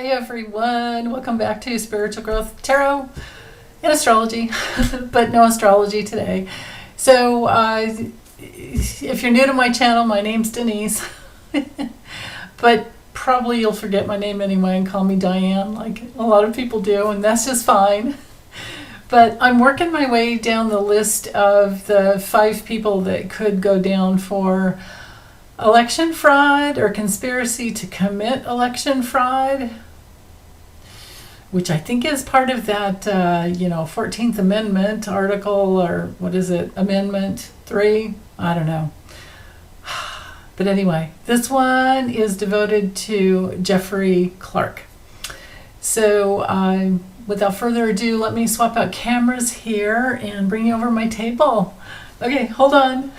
Hi everyone, welcome back to Spiritual Growth Tarot and Astrology, but no astrology today. So if you're new to my channel, my name's Denise, but probably you'll forget my name anyway and call me Diane like a lot of people do, and that's just fine. But I'm working my way down the list of the 5 people that could go down for election fraud or conspiracy to commit election fraud, which I think is part of that, 14th Amendment article, or what is it, Amendment 3? I don't know. But anyway, this one is devoted to Jeffrey Clark. So without further ado, let me swap out cameras here and bring you over my table. Okay, hold on.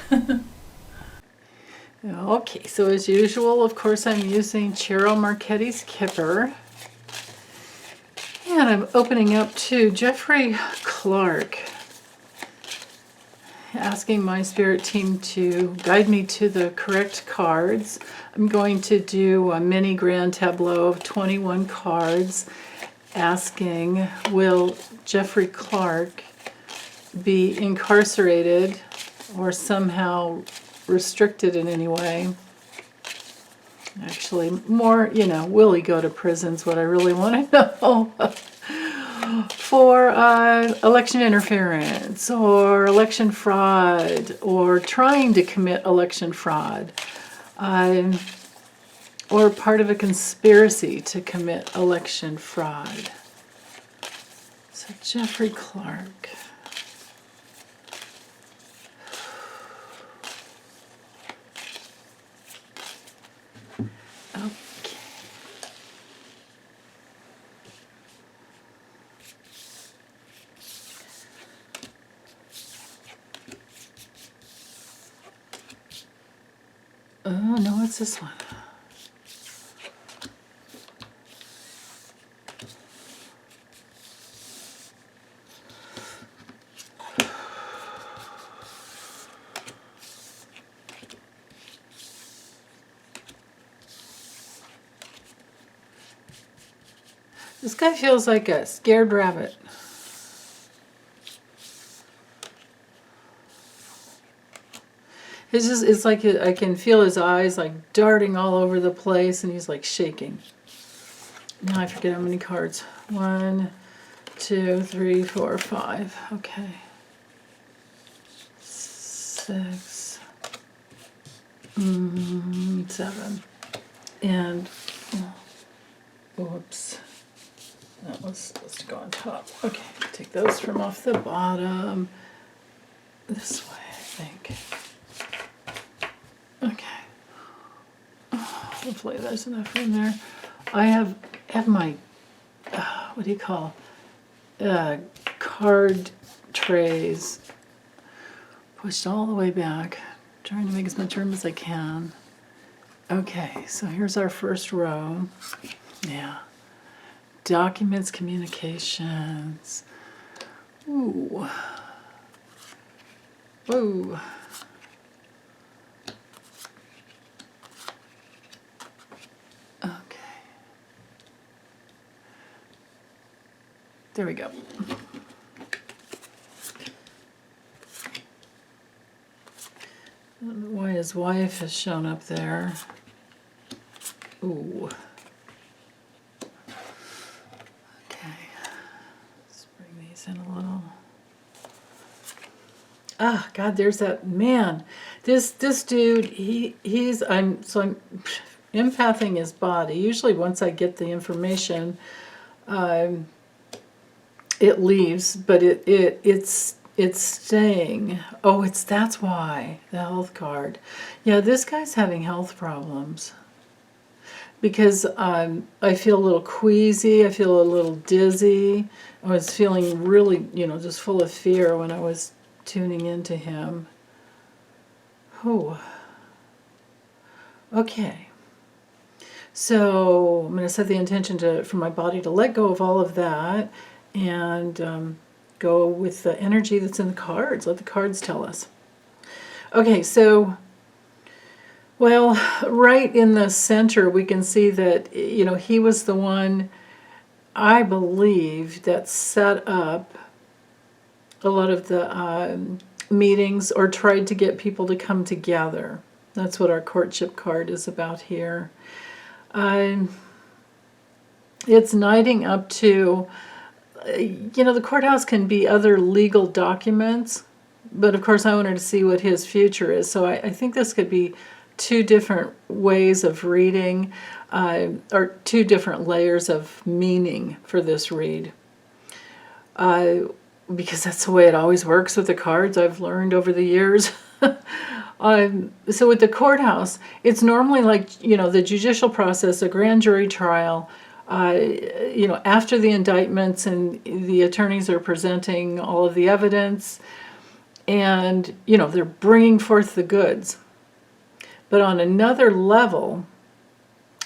Okay, so as usual, of course, I'm using Cheryl Marchetti's Kipper. And I'm opening up to Jeffrey Clark, asking my spirit team to guide me to the correct cards. I'm going to do a mini grand tableau of 21 cards, asking, will Jeffrey Clark be incarcerated or somehow restricted in any way? Actually, more, will he go to prison is what I really want to know. For election interference or election fraud or trying to commit election fraud, or part of a conspiracy to commit election fraud. So Jeffrey Clark. Okay. Oh, no, it's this one. This guy feels like a scared rabbit. It's like I can feel his eyes like darting all over the place, and he's like shaking. Now I forget how many cards. 1, 2, 3, 4, 5. Okay. 6, 7. And, whoops. That was supposed to go on top. Okay, take those from off the bottom. This way, I think. Okay. Hopefully there's enough in there. I have my, what do you call, card trays pushed all the way back, trying to make as much room as I can. Okay, so here's our first row. Yeah. Documents, communications. Ooh. Whoa. Okay. There we go. I don't know why his wife has shown up there. Ooh. In a little. Ah, God, there's that man. This dude. I'm empathing his body. Usually, once I get the information, it leaves, but it's staying. Oh, that's why the health card. Yeah, this guy's having health problems. Because I feel a little queasy, I feel a little dizzy. I was feeling really, just full of fear when I was tuning into him. Oh. Okay. So I'm going to set the intention for my body to let go of all of that and go with the energy that's in the cards. Let the cards tell us. Okay, so Well, right in the center, we can see that, he was the one, I believe, that set up a lot of the meetings or tried to get people to come together. That's what our courtship card is about here. It's knighting up to, the courthouse can be other legal documents, but of course I wanted to see what his future is. So I think this could be two different ways of reading, or two different layers of meaning for this read. Because that's the way it always works with the cards, I've learned over the years. So with the courthouse, it's normally like, the judicial process, a grand jury trial, after the indictments and the attorneys are presenting all of the evidence and, they're bringing forth the goods. But on another level,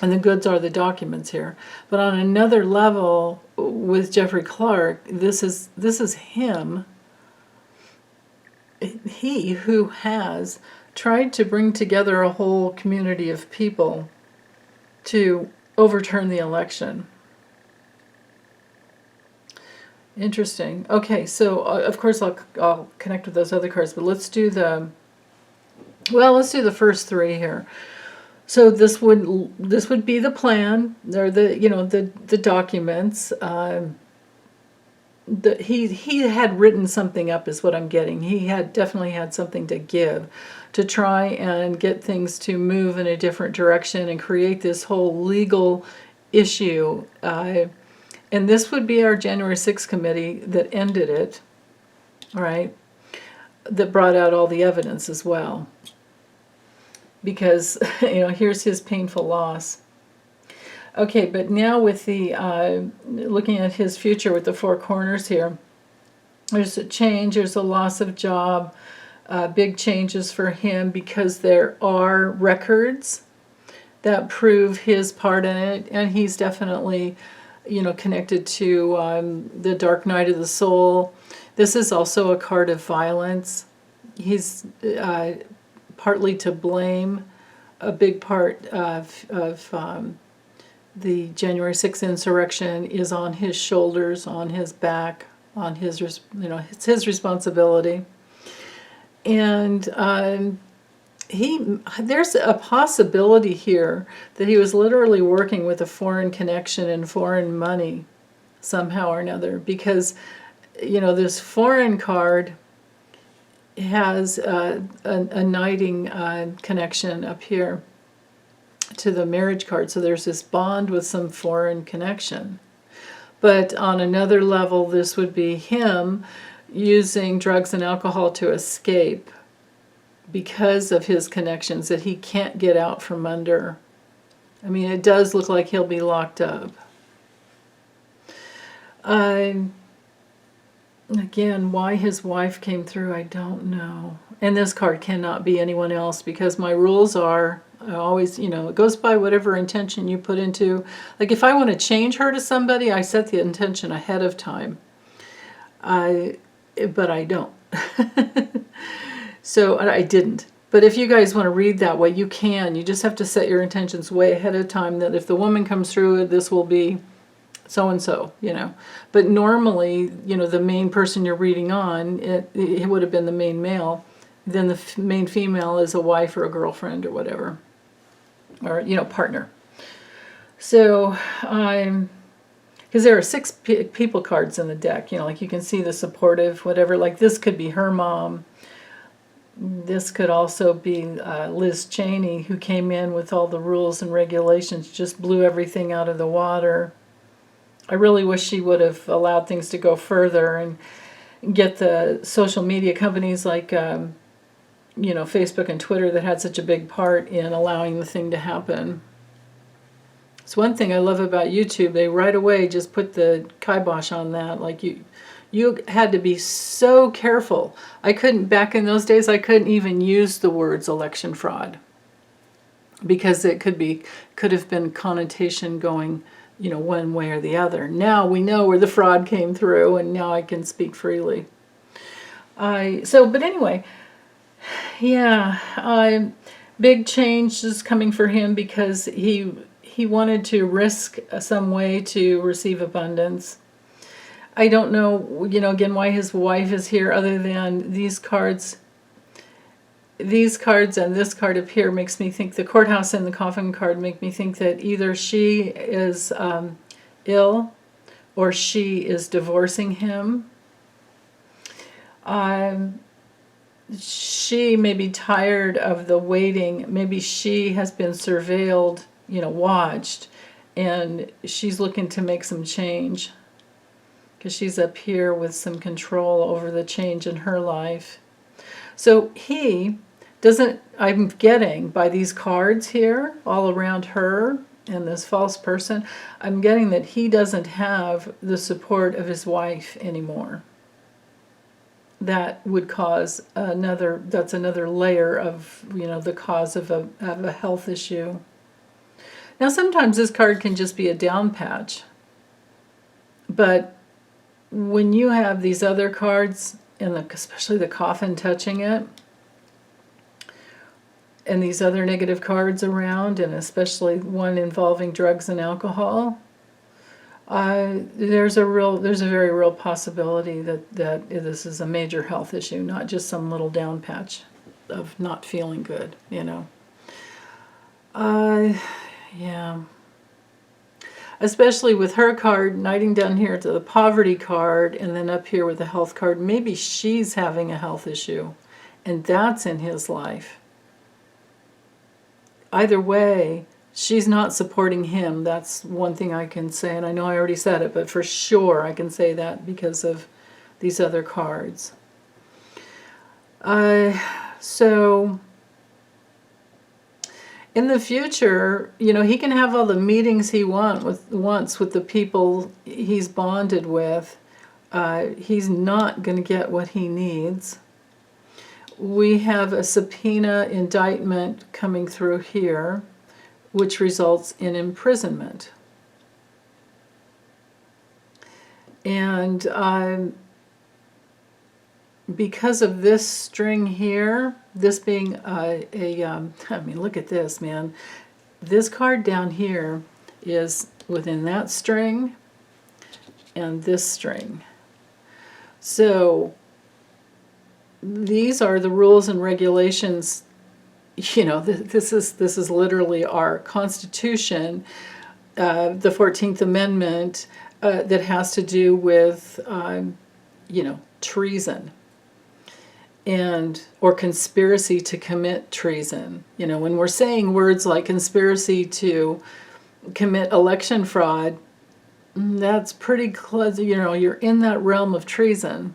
and the goods are the documents here, but on another level with Jeffrey Clark, this is him, he who has tried to bring together a whole community of people to overturn the election. Interesting. Okay, so of course I'll connect with those other cards, but let's do the first three here. So this would be the plan, or the documents. He had written something up, is what I'm getting. He had definitely had something to give, to try and get things to move in a different direction and create this whole legal issue. And this would be our January 6th committee that ended it, right? That brought out all the evidence as well. Because, here's his painful loss. Okay, but now with the, looking at his future with the four corners here, there's a change, there's a loss of job, big changes for him because there are records that prove his part in it, and he's definitely, connected to the dark night of the soul. This is also a card of violence. He's partly to blame. A big part of the January 6th insurrection is on his shoulders, on his back, on his, it's his responsibility. And there's a possibility here that he was literally working with a foreign connection and foreign money somehow or another, because, this foreign card has a knighting connection up here to the marriage card. So there's this bond with some foreign connection. But on another level, this would be him using drugs and alcohol to escape because of his connections that he can't get out from under. I mean, it does look like he'll be locked up. Again, why his wife came through, I don't know. And this card cannot be anyone else, because my rules are, I always, it goes by whatever intention you put into. Like if I want to change her to somebody, I set the intention ahead of time. But I don't. So I didn't. But if you guys want to read that way, you can. You just have to set your intentions way ahead of time, that if the woman comes through, this will be so-and-so, But normally, the main person you're reading on, it would have been the main male. Then the main female is a wife or a girlfriend or whatever. Or, partner. So, because there are 6 people cards in the deck, like you can see the supportive, whatever. Like this could be her mom. This could also be Liz Cheney, who came in with all the rules and regulations, just blew everything out of the water. I really wish she would have allowed things to go further and get the social media companies like, Facebook and Twitter that had such a big part in allowing the thing to happen. It's one thing I love about YouTube. They right away just put the kibosh on that. Like you had to be so careful. Back in those days, I couldn't even use the words election fraud, because it could have been connotation going, one way or the other. Now we know where the fraud came through, and now I can speak freely. But anyway, yeah. big change is coming for him because he wanted to risk some way to receive abundance. I don't know, again, why his wife is here other than these cards. These cards and this card up here makes me think, the courthouse and the coffin card make me think that either she is ill or she is divorcing him. She may be tired of the waiting. Maybe she has been surveilled, watched, and she's looking to make some change because she's up here with some control over the change in her life. So he doesn't, I'm getting by these cards here all around her and this false person, I'm getting that he doesn't have the support of his wife anymore. That would cause that's another layer of, the cause of a health issue. Now sometimes this card can just be a down patch, but when you have these other cards, and especially the coffin touching it, and these other negative cards around, and especially one involving drugs and alcohol, there's a very real possibility that this is a major health issue, not just some little down patch of not feeling good, Yeah. Especially with her card, knighting down here to the poverty card, and then up here with the health card, maybe she's having a health issue, and that's in his life. Either way, she's not supporting him. That's one thing I can say, and I know I already said it, but for sure I can say that because of these other cards. So in the future, he can have all the meetings he wants with the people he's bonded with. He's not going to get what he needs. We have a subpoena indictment coming through here, which results in imprisonment. And because of this string here, this being look at this, man. This card down here is within that string and this string. So these are the rules and regulations. This is literally our Constitution, the 14th Amendment, that has to do with, treason or conspiracy to commit treason. When we're saying words like conspiracy to commit election fraud, that's pretty close. You're in that realm of treason.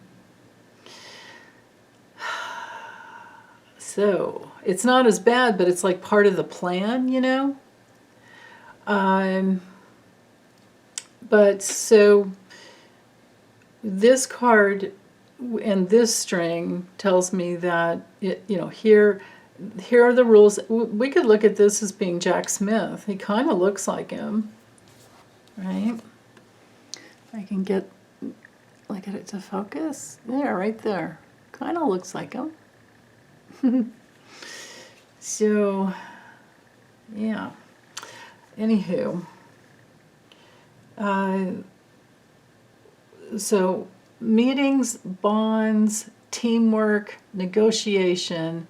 So it's not as bad, but it's like part of the plan, But so this card and this string tells me that here are the rules. We could look at this as being Jack Smith. He kind of looks like him, right? I can get it to focus. There, right there. Kind of looks like him. So, yeah. Anywho, so meetings, bonds, teamwork, negotiation.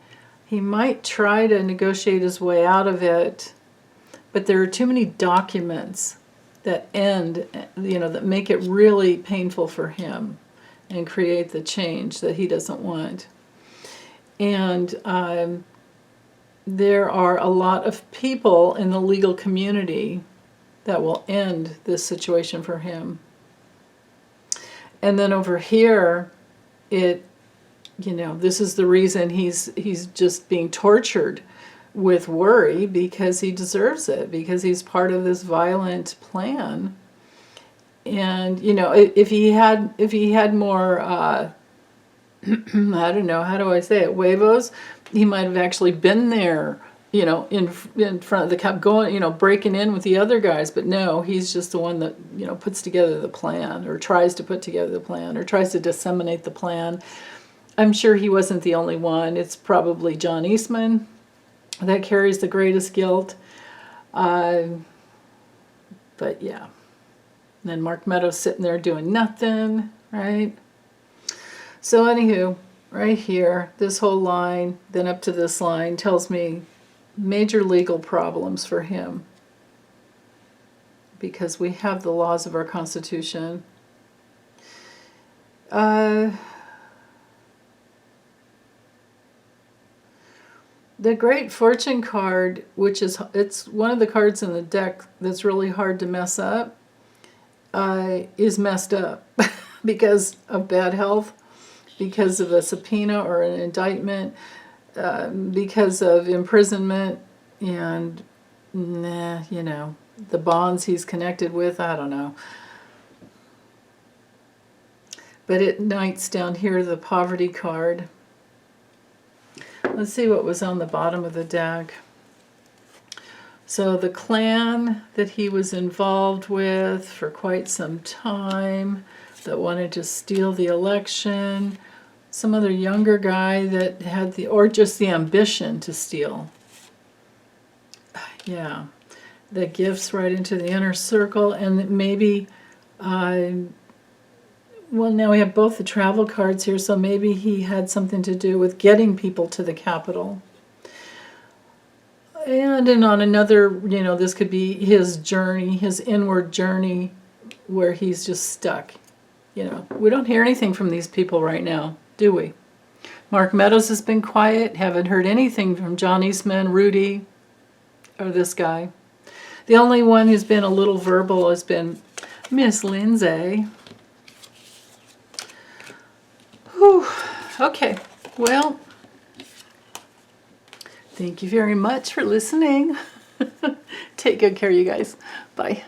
He might try to negotiate his way out of it, but there are too many documents that end, that make it really painful for him and create the change that he doesn't want. And there are a lot of people in the legal community that will end this situation for him. And then over here, this is the reason he's just being tortured with worry, because he deserves it, because he's part of this violent plan. And if he had more I don't know, how do I say it, huevos, he might have actually been there, in front of the cop, going, breaking in with the other guys. But no, he's just the one that, puts together the plan, or tries to put together the plan, or tries to disseminate the plan. I'm sure he wasn't the only one. It's probably John Eastman, that carries the greatest guilt. But yeah. And then Mark Meadows sitting there doing nothing, right? So anywho, right here, this whole line, then up to this line, tells me major legal problems for him. Because we have the laws of our Constitution. The Great Fortune card, which it's one of the cards in the deck that's really hard to mess up, is messed up because of bad health, because of a subpoena or an indictment, because of imprisonment, and you know, the bonds he's connected with, I don't know. But it knights down here the poverty card. Let's see what was on the bottom of the deck. So the clan that he was involved with for quite some time, that wanted to steal the election, some other younger guy that had or just the ambition to steal. Yeah, the gifts right into the inner circle, and maybe, well, now we have both the travel cards here, so maybe he had something to do with getting people to the capital. And on another, you know, this could be his journey, his inward journey, where he's just stuck. You know, we don't hear anything from these people right now, do we? Mark Meadows has been quiet. Haven't heard anything from John Eastman, Rudy, or this guy. The only one who's been a little verbal has been Miss Lindsay. Whew. Okay, well, thank you very much for listening. Take good care, you guys. Bye.